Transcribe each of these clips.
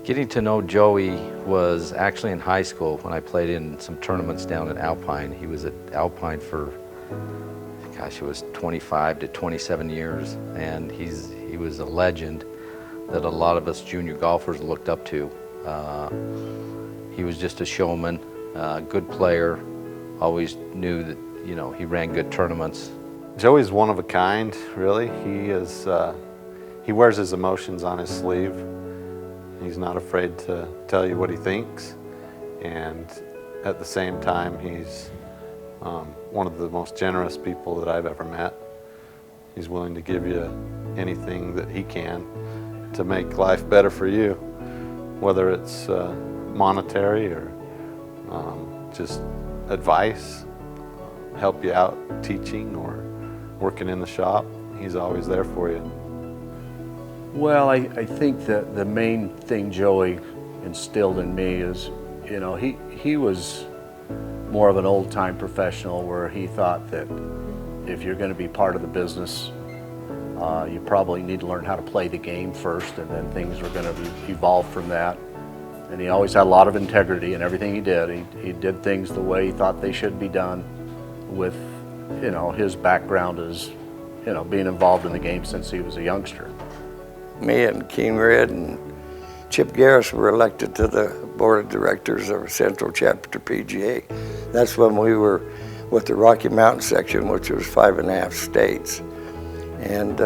Getting to know Joey was actually in high school when I played in some tournaments down at Alpine. He was at Alpine for, gosh, it was 25 to 27 years, and he was a legend that a lot of us junior golfers looked up to. He was just a showman, good player, always knew that, you know, he ran good tournaments. Joey's one of a kind, really. He wears his emotions on his sleeve. He's not afraid to tell you what he thinks, and at the same time, he's one of the most generous people that I've ever met. He's willing to give you anything that he can to make life better for you, whether it's monetary or just advice, help you out teaching or working in the shop. He's always there for you. Well, I think that the main thing Joey instilled in me is, you know, he was more of an old-time professional where he thought that if you're going to be part of the business, you probably need to learn how to play the game first, and then things were going to evolve from that. And he always had a lot of integrity in everything he did. He did things the way he thought they should be done with, you know, his background as, you know, being involved in the game since he was a youngster. Me and Keen Red and Chip Garris were elected to the board of directors of Central Chapter PGA. That's when we were with the Rocky Mountain section, which was 5.5 states, and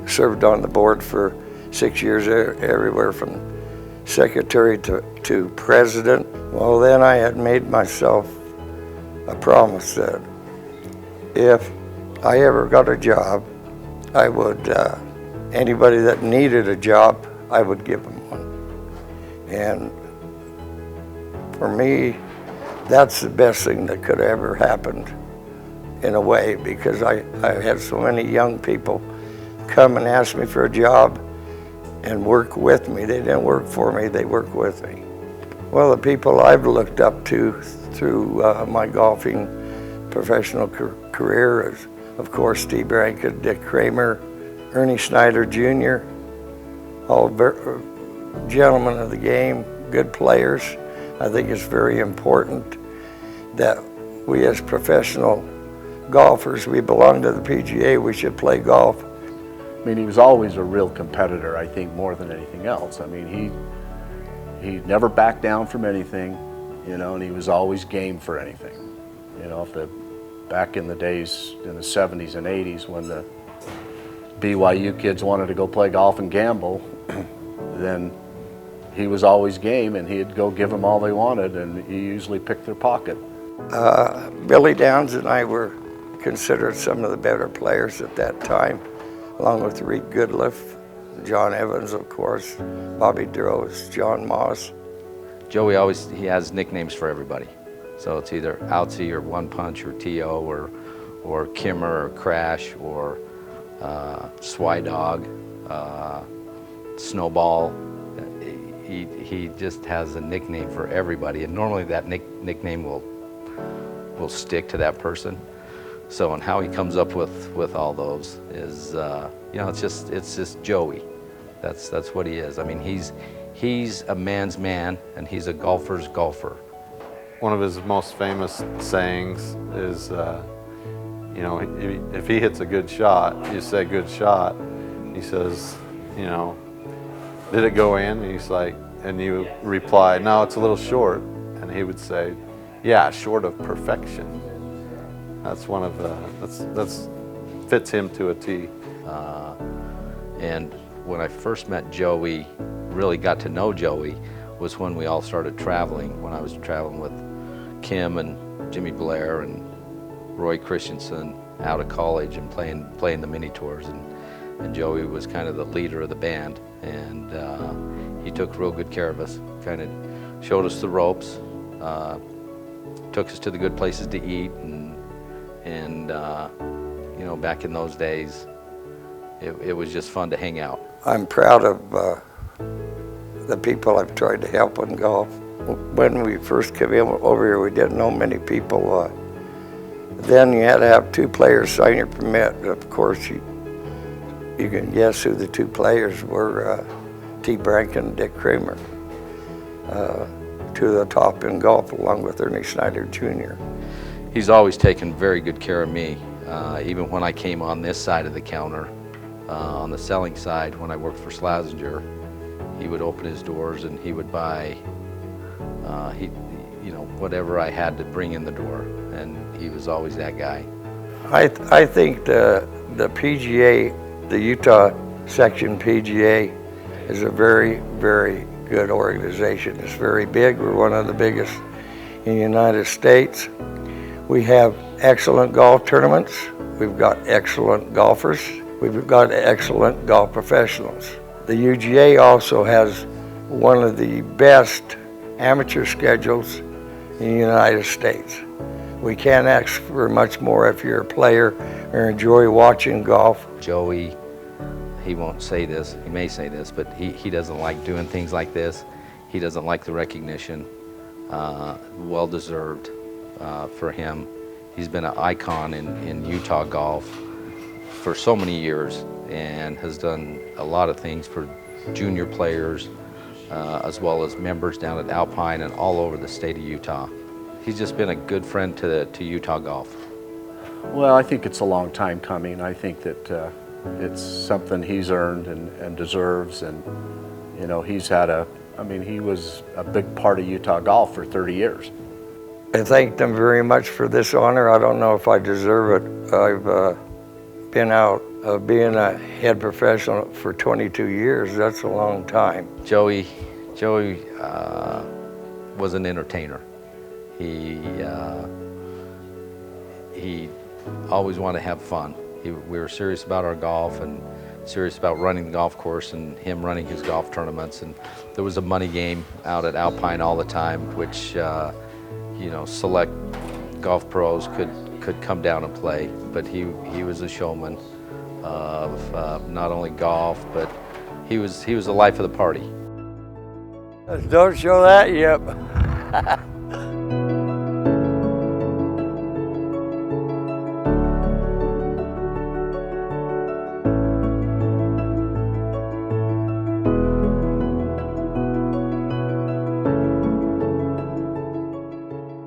served on the board for 6 years, everywhere from secretary to president. Well, then I had made myself a promise that if I ever got a job, I would, anybody that needed a job, I would give them one. And for me, that's the best thing that could ever happened in a way, because I had so many young people come and ask me for a job and work with me. They didn't work for me, they worked with me. Well, the people I've looked up to through my golfing professional career is, of course, Steve Branca, Dick Kramer, Ernie Snyder Jr., all gentlemen of the game, good players. I think it's very important that we as professional golfers, we belong to the PGA, we should play golf. I mean, he was always a real competitor, I think, more than anything else. I mean, he never backed down from anything, you know, and he was always game for anything. You know, back in the days, in the 70s and 80s, when the BYU kids wanted to go play golf and gamble, then he was always game, and he'd go give them all they wanted, and he usually picked their pocket. Billy Downs and I were considered some of the better players at that time, along with Reed Goodliff, John Evans, of course, Bobby Droz, John Moss. Joey he has nicknames for everybody. So it's either Outsy or One Punch or T.O. or Kimmer or Crash or Swy Dog, Snowball. He just has a nickname for everybody, and normally that nickname will stick to that person. So, and how he comes up with all those is, you know, it's just Joey. That's what he is. I mean, he's a man's man, and he's a golfer's golfer. One of his most famous sayings is, you know, if he hits a good shot, you say good shot. He says, you know, did it go in? And he's like, and you reply, no, it's a little short. And he would say, yeah, short of perfection. That's one of the, that's fits him to a T. And when I first met Joey, really got to know Joey, was when we all started traveling, when I was traveling with Kim and Jimmy Blair and Roy Christensen out of college and playing the mini tours, and Joey was kind of the leader of the band, and he took real good care of us, kind of showed us the ropes, took us to the good places to eat, and you know, back in those days, it was just fun to hang out. I'm proud of the people I've tried to help in golf. When we first came over here, we didn't know many people. Then you had to have 2 players sign your permit. Of course, you can guess who the 2 players were. T. Brankin and Dick Kramer to the top in golf, along with Ernie Snyder Jr. He's always taken very good care of me. Even when I came on this side of the counter, on the selling side, when I worked for Schlesinger, he would open his doors and he would buy, whatever I had to bring in the door, and he was always that guy. I think the PGA, the Utah Section PGA, is a very, very good organization. It's very big. We're one of the biggest in the United States. We have excellent golf tournaments. We've got excellent golfers. We've got excellent golf professionals. The UGA also has one of the best amateur schedules in the United States. We can't ask for much more if you're a player or enjoy watching golf. Joey, he won't say this, he may say this, but he doesn't like doing things like this. He doesn't like the recognition. Well deserved for him. He's been an icon in Utah golf for so many years and has done a lot of things for junior players as well as members down at Alpine and all over the state of Utah. He's just been a good friend to Utah golf. Well, I think it's a long time coming. I think that it's something he's earned and deserves, and he's had he was a big part of Utah golf for 30 years. I thank them very much for this honor. I don't know if I deserve it. I've been out of being a head professional for 22 years. That's a long time. Joey was an entertainer. He always wanted to have fun. We were serious about our golf and serious about running the golf course and him running his golf tournaments. And there was a money game out at Alpine all the time, which select golf pros could come down and play. But he was a showman of not only golf, but he was the life of the party. Don't show that yet.